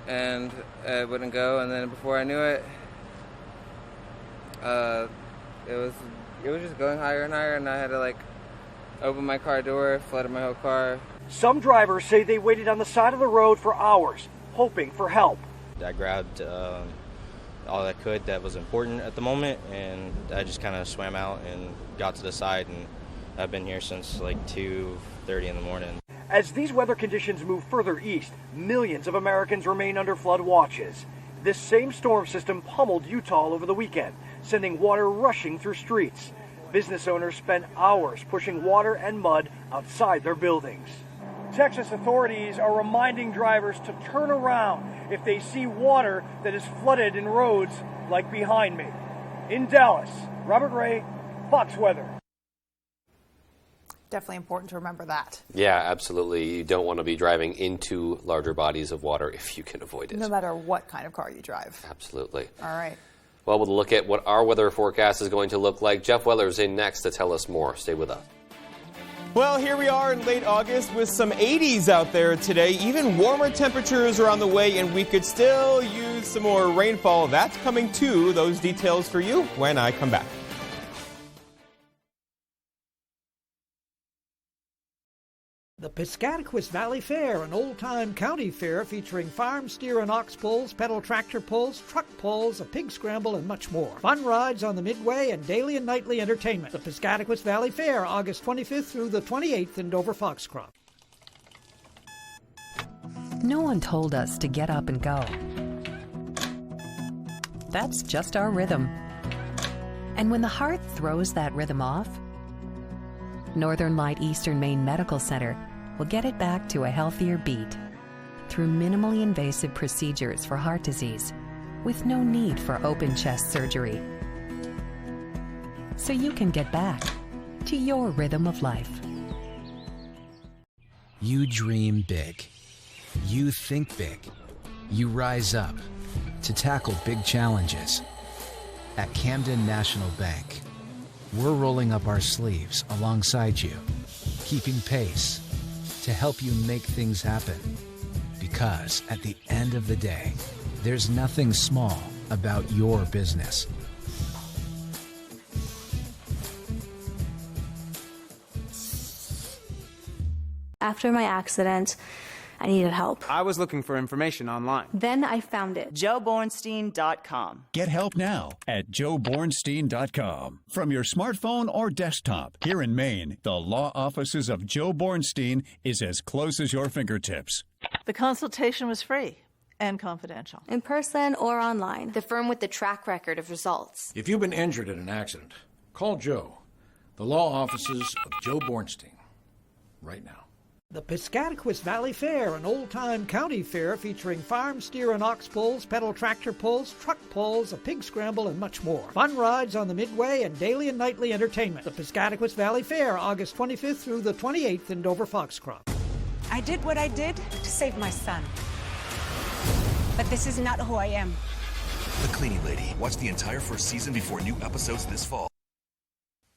and it wouldn't go. And then before I knew it, it was just going higher and higher, and I had to open my car door, flooded my whole car. Some drivers say they waited on the side of the road for hours, hoping for help. I grabbed all I could that was important at the moment, and I just kind of swam out and got to the side, and I've been here since 2:30 in the morning. As these weather conditions move further east, millions of Americans remain under flood watches. This same storm system pummeled Utah over the weekend, sending water rushing through streets. Business owners spent hours pushing water and mud outside their buildings. Texas authorities are reminding drivers to turn around if they see water that is flooded in roads like behind me. In Dallas, Robert Ray, Fox Weather. Definitely important to remember that. Yeah, absolutely. You don't want to be driving into larger bodies of water if you can avoid it. No matter what kind of car you drive. Absolutely. All right. Well, we'll look at what our weather forecast is going to look like. Jeff Weller's in next to tell us more. Stay with us. Well, here we are in late August with some 80s out there today. Even warmer temperatures are on the way, and we could still use some more rainfall. That's coming too. Those details for you when I come back. The Piscataquis Valley Fair, an old-time county fair featuring farm, steer, and ox pulls, pedal tractor pulls, truck pulls, a pig scramble, and much more. Fun rides on the Midway and daily and nightly entertainment. The Piscataquis Valley Fair, August 25th through the 28th in Dover Foxcroft. No one told us to get up and go. That's just our rhythm. And when the heart throws that rhythm off, Northern Light Eastern Maine Medical Center will get it back to a healthier beat through minimally invasive procedures for heart disease with no need for open chest surgery. So you can get back to your rhythm of life. You dream big. You think big. You rise up to tackle big challenges. At Camden National Bank, we're rolling up our sleeves alongside you, keeping pace to help you make things happen. Because at the end of the day, there's nothing small about your business. After my accident, I needed help. I was looking for information online. Then I found it. JoeBornstein.com. Get help now at JoeBornstein.com. From your smartphone or desktop, here in Maine, the law offices of Joe Bornstein is as close as your fingertips. The consultation was free and confidential. In person or online. The firm with the track record of results. If you've been injured in an accident, call Joe. The law offices of Joe Bornstein. Right now. The Piscataquis Valley Fair, an old-time county fair featuring farm, steer, and ox pulls, pedal tractor pulls, truck pulls, a pig scramble, and much more. Fun rides on the Midway and daily and nightly entertainment. The Piscataquis Valley Fair, August 25th through the 28th in Dover Foxcroft. I did what I did to save my son. But this is not who I am. The Cleaning Lady. Watch the entire first season before new episodes this fall.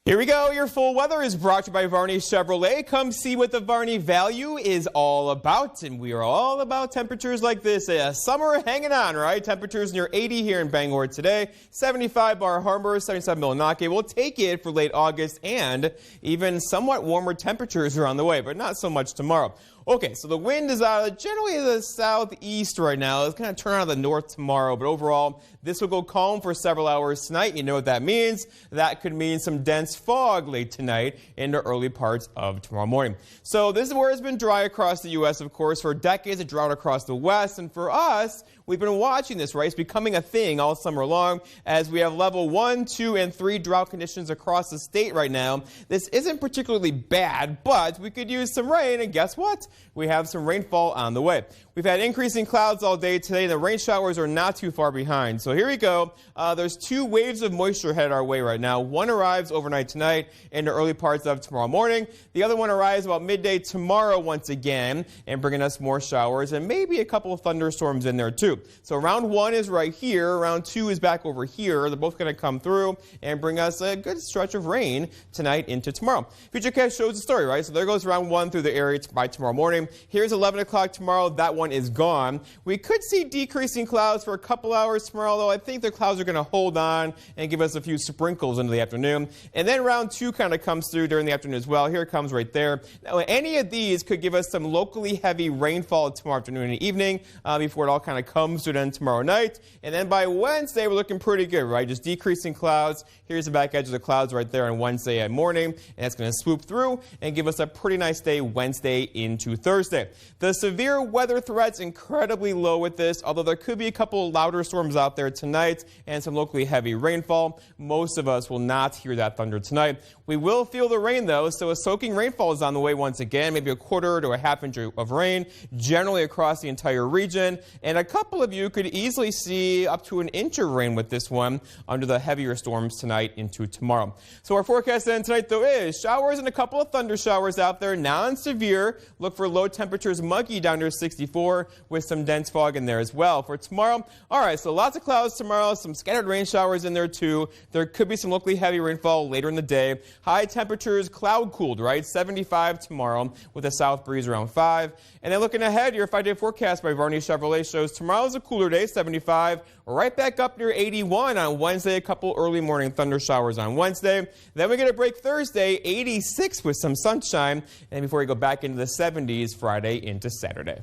Here we go. Your full weather is brought to you by Varney Chevrolet. Come see what the Varney value is all about. And we are all about temperatures like this. Summer hanging on, right? Temperatures near 80 here in Bangor today. 75 Bar Harbor, 77 Millinocket. We'll take it for late August, and even somewhat warmer temperatures are on the way, but not so much tomorrow. Okay, so the wind is generally the southeast right now. It's going to turn out of the north tomorrow, but overall, this will go calm for several hours tonight. You know what that means. That could mean some dense fog late tonight into early parts of tomorrow morning. So this is where it's been dry across the U.S., of course. For decades, a drought across the West. And for us, we've been watching this, right? It's becoming a thing all summer long as we have level 1, 2, and 3 drought conditions across the state right now. This isn't particularly bad, but we could use some rain, and guess what? We have some rainfall on the way. We've had increasing clouds all day today. The rain showers are not too far behind. So here we go. There's 2 waves of moisture headed our way right now. One arrives overnight tonight into early parts of tomorrow morning. The other one arrives about midday tomorrow once again and bringing us more showers and maybe a couple of thunderstorms in there too. So round 1 is right here. Round 2 is back over here. They're both going to come through and bring us a good stretch of rain tonight into tomorrow. Futurecast shows the story, right? So there goes round 1 through the area by tomorrow morning. Here's 11 o'clock tomorrow. That one is gone. We could see decreasing clouds for a couple hours tomorrow, though I think the clouds are going to hold on and give us a few sprinkles into the afternoon. And then round 2 kind of comes through during the afternoon as well. Here it comes right there. Now, any of these could give us some locally heavy rainfall tomorrow afternoon and evening before it all kind of comes to an end tomorrow night. And then by Wednesday, we're looking pretty good, right? Just decreasing clouds. Here's the back edge of the clouds right there on Wednesday morning. And it's going to swoop through and give us a pretty nice day Wednesday into Thursday. The severe weather threat's incredibly low with this, although there could be a couple louder storms out there tonight and some locally heavy rainfall. Most of us will not hear that thunder tonight. We will feel the rain, though, so a soaking rainfall is on the way once again, maybe a quarter to a half inch of rain, generally across the entire region. And a couple of you could easily see up to an inch of rain with this one under the heavier storms tonight into tomorrow. So our forecast then tonight, though, is showers and a couple of thunder showers out there, non-severe. Look for low temperatures, muggy down to 64 with some dense fog in there as well. For tomorrow, all right, so lots of clouds tomorrow, some scattered rain showers in there too. There could be some locally heavy rainfall later in the day. High temperatures, cloud cooled, right? 75 tomorrow with a south breeze around 5. And then looking ahead, your 5-day forecast by Varney Chevrolet shows tomorrow's a cooler day, 75, right back up near 81 on Wednesday, a couple early morning thunder showers on Wednesday. Then we get a break Thursday, 86 with some sunshine, and before we go back into the 70s Friday into Saturday.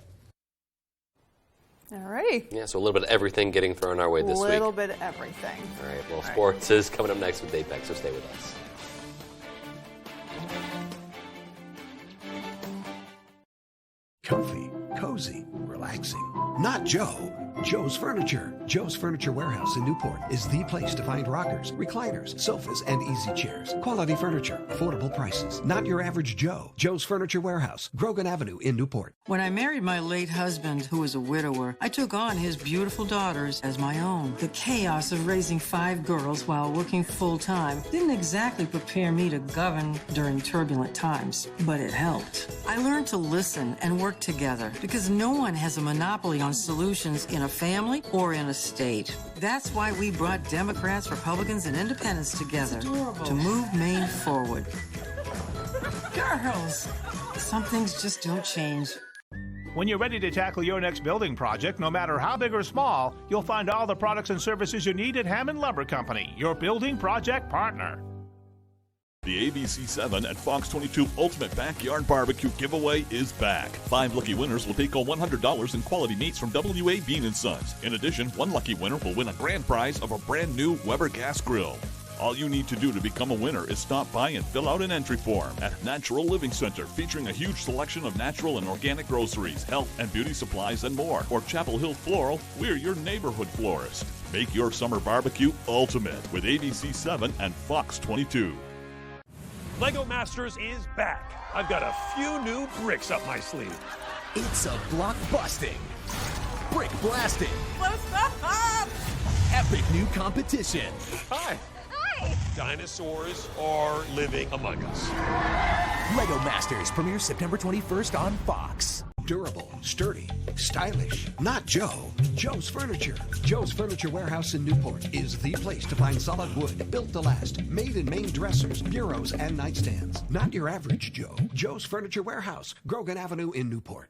All righty. Yeah, so a little bit of everything getting thrown our way this week. A little bit of everything. All right, well, sports is coming up next with Dave Peck, so stay with us. Comfy, cozy, relaxing. Not Joe. Joe's Furniture. Joe's Furniture Warehouse in Newport is the place to find rockers, recliners, sofas, and easy chairs. Quality furniture, affordable prices. Not your average Joe. Joe's Furniture Warehouse, Grogan Avenue in Newport. When I married my late husband, who was a widower, I took on his beautiful daughters as my own. The chaos of raising 5 girls while working full-time didn't exactly prepare me to govern during turbulent times, but it helped. I learned to listen and work together because no one has a monopoly on solutions in a family or in a state. That's why we brought Democrats, Republicans, and Independents together to move Maine forward. Girls, some things just don't change. When you're ready to tackle your next building project, no matter how big or small, you'll find all the products and services you need at Hammond Lumber Company, your building project partner. The ABC7 and Fox 22 Ultimate Backyard Barbecue giveaway is back. 5 lucky winners will take home $100 in quality meats from WA Bean & Sons. In addition, 1 lucky winner will win a grand prize of a brand new Weber gas grill. All you need to do to become a winner is stop by and fill out an entry form at Natural Living Center, featuring a huge selection of natural and organic groceries, health and beauty supplies, and more. Or Chapel Hill Floral, we're your neighborhood florist. Make your summer barbecue ultimate with ABC7 and Fox 22. Lego Masters is back. I've got a few new bricks up my sleeve. It's a block busting, brick blasting, What's up? epic new competition. Hi. Dinosaurs are living among us. Lego Masters premieres September 21st on Fox. Durable, sturdy, stylish. Not Joe. Joe's Furniture. Joe's Furniture Warehouse in Newport is the place to find solid wood, built to last, made in Maine dressers, bureaus, and nightstands. Not your average Joe. Joe's Furniture Warehouse, Grogan Avenue in Newport.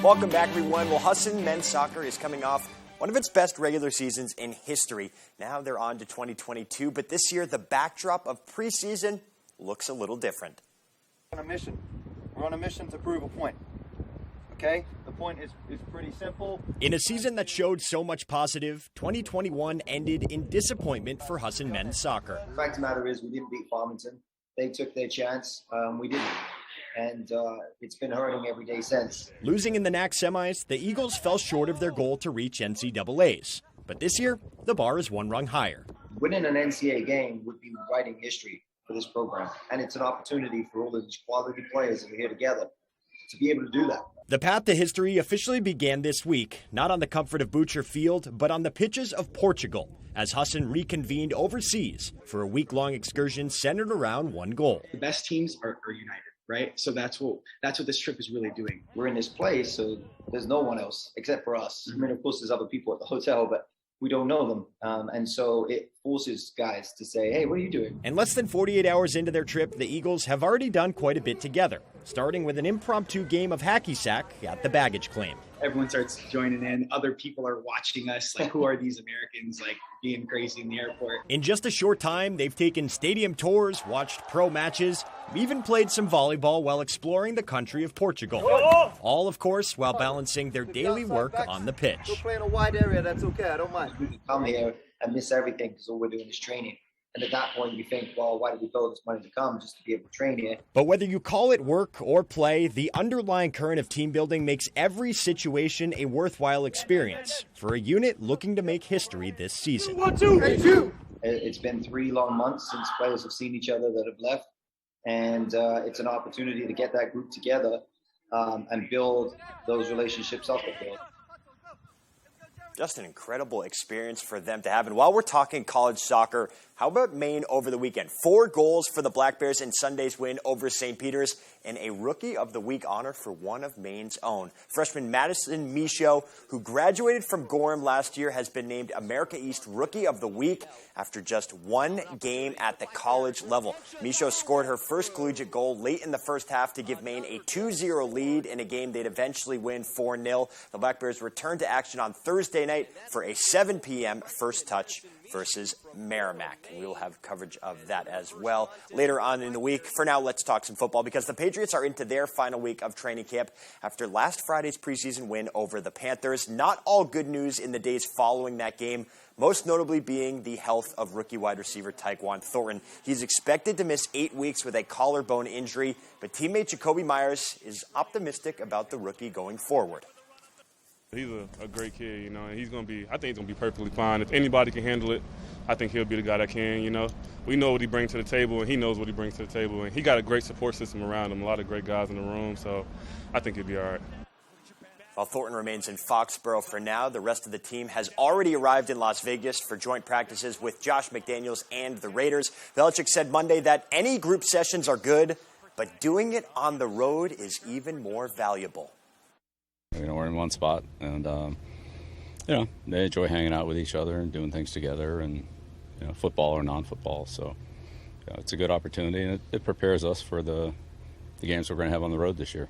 Welcome back, everyone. Well, Husson men's soccer is coming off one of its best regular seasons in history. Now they're on to 2022, but this year the backdrop of preseason looks a little different. On a mission. We're on a mission to prove a point. Okay? The point is pretty simple. In a season that showed so much positive, 2021 ended in disappointment for Husson men's soccer. The fact of the matter is we didn't beat Farmington. They took their chance. We didn't. And it's been hurting every day since. Losing in the NAC semis, the Eagles fell short of their goal to reach NCAAs. But this year, the bar is one rung higher. Winning an NCAA game would be writing history for this program. And it's an opportunity for all of these quality players that are here together to be able to do that. The path to history officially began this week, not on the comfort of Butcher Field, but on the pitches of Portugal, as Husson reconvened overseas for a week-long excursion centered around one goal. The best teams are united. Right, so that's what this trip is really doing. We're in this place, so there's no one else except for us. I mean, of course, there's other people at the hotel, but we don't know them, and so it forces guys to say, "Hey, what are you doing?" And less than 48 hours into their trip, the Eagles have already done quite a bit together, starting with an impromptu game of hacky sack at the baggage claim. Everyone starts joining in. Other people are watching us. Like, who are these Americans, like, being crazy in the airport? In just a short time, they've taken stadium tours, watched pro matches, even played some volleyball while exploring the country of Portugal. All, of course, while balancing their daily work on the pitch. We'll play in a wide area. That's okay. I don't mind. We can come here and miss everything because all we're doing is training. And at that point, you think, well, why did we pay all this money to come just to be able to train here? But whether you call it work or play, the underlying current of team building makes every situation a worthwhile experience for a unit looking to make history this season. 1, 2, 3, 2. It's been 3 long months since players have seen each other that have left. And it's an opportunity to get that group together and build those relationships up a bit. Just an incredible experience for them to have. And while we're talking college soccer, how about Maine over the weekend? 4 goals for the Black Bears in Sunday's win over St. Peter's, and a Rookie of the Week honor for one of Maine's own. Freshman Madison Michaud, who graduated from Gorham last year, has been named America East Rookie of the Week after just 1 game at the college level. Michaud scored her first collegiate goal late in the first half to give Maine a 2-0 lead in a game they'd eventually win 4-0. The Black Bears return to action on Thursday night for a 7 p.m. first touch versus Merrimack. And we will have coverage of that as well later on in the week. For now, let's talk some football because the Patriots are into their final week of training camp after last Friday's preseason win over the Panthers. Not all good news in the days following that game, most notably being the health of rookie wide receiver Tyquan Thornton. He's expected to miss 8 weeks with a collarbone injury, but teammate Jacoby Myers is optimistic about the rookie going forward. He's a great kid, you know, and I think he's going to be perfectly fine. If anybody can handle it, I think he'll be the guy that can, you know. We know what he brings to the table, and he knows what he brings to the table, and he got a great support system around him, a lot of great guys in the room, so I think he'll be all right. While Thornton remains in Foxborough for now, the rest of the team has already arrived in Las Vegas for joint practices with Josh McDaniels and the Raiders. Belichick said Monday that any group sessions are good, but doing it on the road is even more valuable. You know, we're in one spot, and you know, they enjoy hanging out with each other and doing things together, and football or non-football. So it's a good opportunity, and it prepares us for the games we're going to have on the road this year.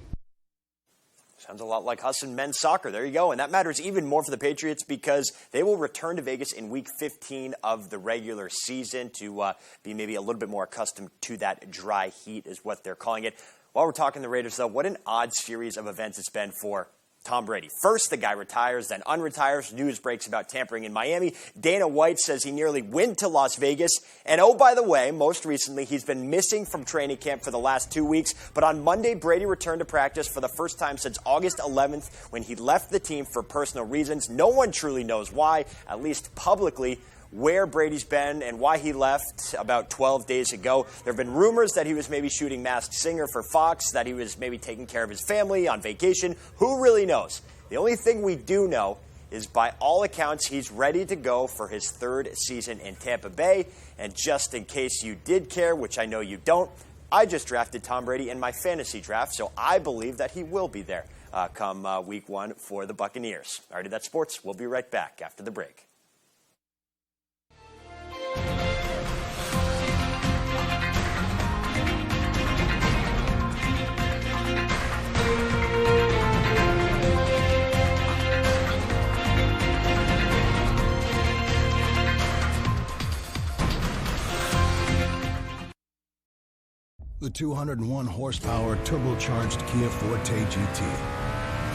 Sounds a lot like Husson men's soccer. There you go. And that matters even more for the Patriots because they will return to Vegas in Week 15 of the regular season to be maybe a little bit more accustomed to that dry heat is what they're calling it. While we're talking the Raiders, though, what an odd series of events it's been for Tom Brady. First, the guy retires, then unretires. News breaks about tampering in Miami. Dana White says he nearly went to Las Vegas. And oh, by the way, most recently, he's been missing from training camp for the last 2 weeks. But on Monday, Brady returned to practice for the first time since August 11th when he left the team for personal reasons. No one truly knows why, at least publicly, where Brady's been and why he left about 12 days ago. There have been rumors that he was maybe shooting Masked Singer for Fox, that he was maybe taking care of his family on vacation. Who really knows? The only thing we do know is by all accounts, he's ready to go for his third season in Tampa Bay. And just in case you did care, which I know you don't, I just drafted Tom Brady in my fantasy draft, so I believe that he will be there come week 1 for the Buccaneers. All right, that's sports. We'll be right back after the break. The 201-horsepower turbocharged Kia Forte GT.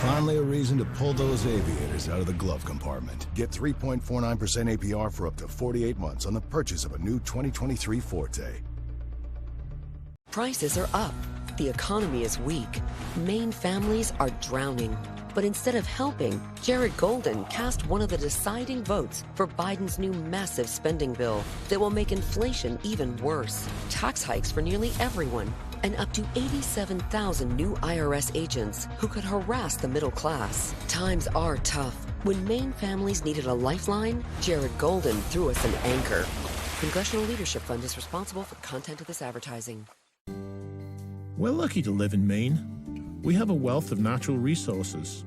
Finally a reason to pull those aviators out of the glove compartment. Get 3.49% APR for up to 48 months on the purchase of a new 2023 Forte. Prices are up. The economy is weak. Maine families are drowning. But instead of helping, Jared Golden cast one of the deciding votes for Biden's new massive spending bill that will make inflation even worse. Tax hikes for nearly everyone, and up to 87,000 new IRS agents who could harass the middle class. Times are tough. When Maine families needed a lifeline, Jared Golden threw us an anchor. Congressional Leadership Fund is responsible for content of this advertising. We're lucky to live in Maine. We have a wealth of natural resources,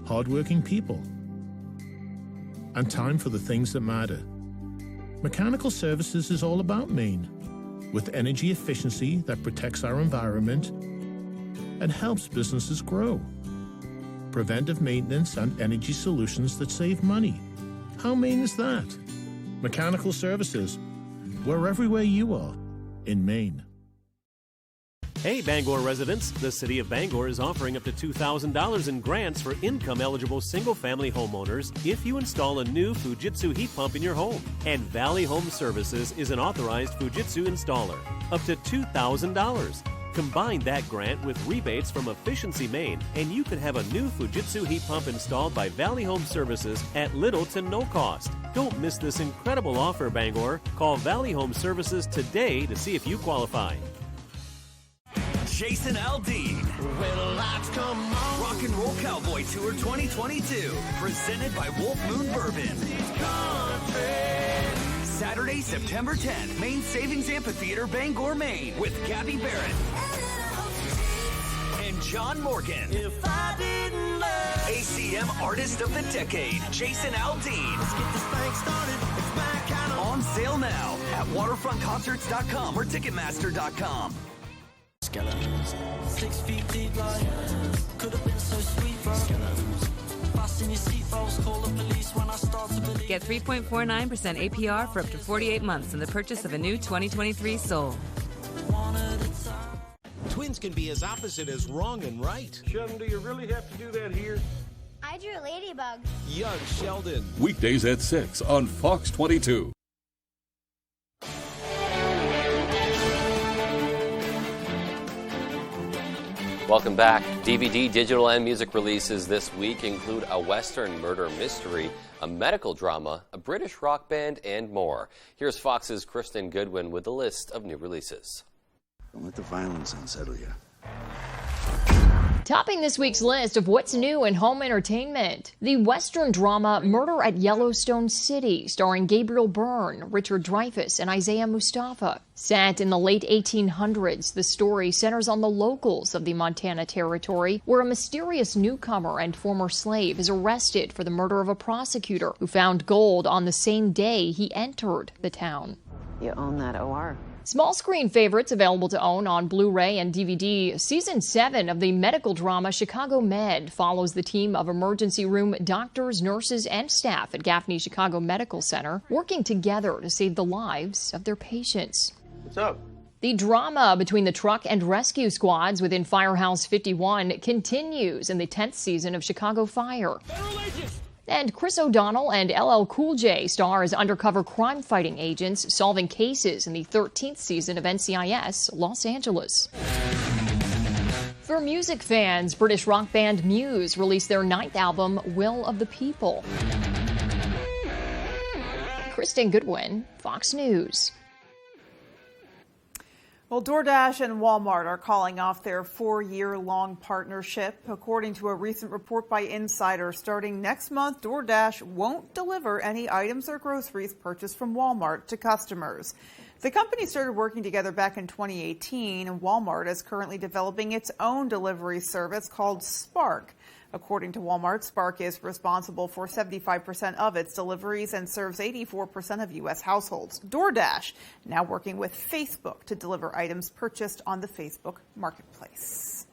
hardworking people, and time for the things that matter. Mechanical Services is all about Maine, with energy efficiency that protects our environment and helps businesses grow. Preventive maintenance and energy solutions that save money. How Maine is that? Mechanical Services. We're everywhere you are in Maine. Hey, Bangor residents, the City of Bangor is offering up to $2,000 in grants for income-eligible single-family homeowners if you install a new Fujitsu heat pump in your home. And Valley Home Services is an authorized Fujitsu installer. Up to $2,000. Combine that grant with rebates from Efficiency Maine, and you could have a new Fujitsu heat pump installed by Valley Home Services at little to no cost. Don't miss this incredible offer, Bangor. Call Valley Home Services today to see if you qualify. Jason Aldean. When lights come on. Rock and Roll Cowboy Tour 2022. Presented by Wolf Moon Bourbon. Saturday, September 10th. Maine Savings Amphitheater, Bangor, Maine. With Gabby Barrett. And John Morgan. If I didn't love ACM Artist of the Decade. Jason Aldean. Let's get this thing started. It's my kind of on sale now at waterfrontconcerts.com or Ticketmaster.com. Skeletons, 6 feet deep, like could have been so sweet, bro. Fasten your seatbelts, call the police when I start to believe. Get 3.49% APR for up to 48 months in the purchase of a new 2023 Soul. Twins can be as opposite as wrong and right. Sheldon, do you really have to do that here? I drew a ladybug. Young Sheldon. Weekdays at 6 on Fox 22. Welcome back. DVD, digital, and music releases this week include a Western murder mystery, a medical drama, a British rock band, and more. Here's Fox's Kristen Goodwin with a list of new releases. Don't let the violence unsettle you. Topping this week's list of what's new in home entertainment, the Western drama Murder at Yellowstone City, starring Gabriel Byrne, Richard Dreyfuss, and Isaiah Mustafa. Set in the late 1800s, the story centers on the locals of the Montana Territory, where a mysterious newcomer and former slave is arrested for the murder of a prosecutor who found gold on the same day he entered the town. You own that OR. Small screen favorites available to own on Blu-ray and DVD. Season 7 of the medical drama Chicago Med follows the team of emergency room doctors, nurses, and staff at Gaffney Chicago Medical Center working together to save the lives of their patients. What's up? The drama between the truck and rescue squads within Firehouse 51 continues in the 10th season of Chicago Fire. And Chris O'Donnell and LL Cool J star as undercover crime-fighting agents solving cases in the 13th season of NCIS Los Angeles. For music fans, British rock band Muse released their 9th album, Will of the People. Kristen Goodwin, Fox News. Well, DoorDash and Walmart are calling off their 4-year-long partnership. According to a recent report by Insider, starting next month, DoorDash won't deliver any items or groceries purchased from Walmart to customers. The company started working together back in 2018, and Walmart is currently developing its own delivery service called Spark. According to Walmart, Spark is responsible for 75% of its deliveries and serves 84% of U.S. households. DoorDash now working with Facebook to deliver items purchased on the Facebook Marketplace.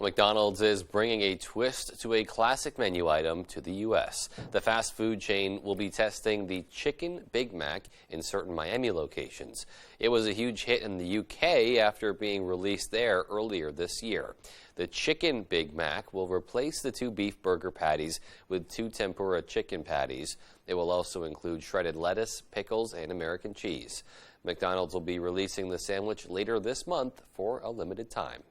McDonald's is bringing a twist to a classic menu item to the U.S. The fast food chain will be testing the Chicken Big Mac in certain Miami locations. It was a huge hit in the U.K. after being released there earlier this year. The Chicken Big Mac will replace the 2 beef burger patties with 2 tempura chicken patties. It will also include shredded lettuce, pickles, and American cheese. McDonald's will be releasing the sandwich later this month for a limited time.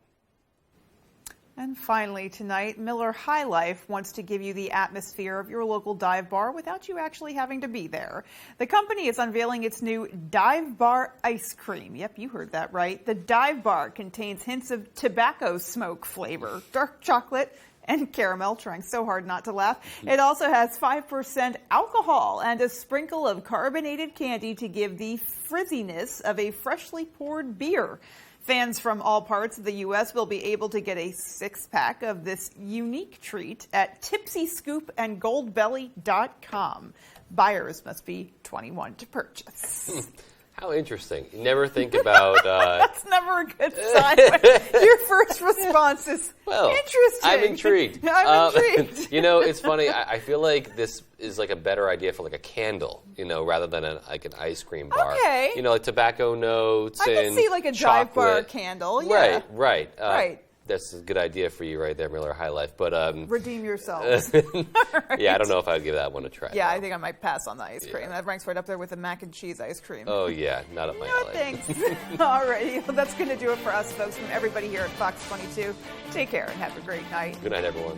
And finally tonight, Miller High Life wants to give you the atmosphere of your local dive bar without you actually having to be there. The company is unveiling its new Dive Bar ice cream. Yep, you heard that right. The Dive Bar contains hints of tobacco smoke flavor, dark chocolate, and caramel, trying so hard not to laugh. It also has 5% alcohol and a sprinkle of carbonated candy to give the frizziness of a freshly poured beer. Fans from all parts of the U.S. will be able to get a 6-pack of this unique treat at tipsyscoopandgoldbelly.com. Buyers must be 21 to purchase. How interesting. You never think about... That's never a good sign when your first response is interesting. I'm intrigued. I'm intrigued. You know, it's funny. I feel like this is like a better idea for like a candle, you know, rather than like an ice cream bar. Okay. You know, like tobacco notes and I can see like a chocolate. dive bar candle. Yeah. Right. Right. That's a good idea for you right there, Miller High Life. But redeem yourselves. Right. Yeah, I don't know if I would give that one a try. Yeah, I think I might pass on the ice cream. That ranks right up there with the mac and cheese ice cream. Oh, yeah. Not up my alley. Thanks. All righty. Well, that's going to do it for us, folks. From everybody here at Fox 22, take care and have a great night. Good night, everyone.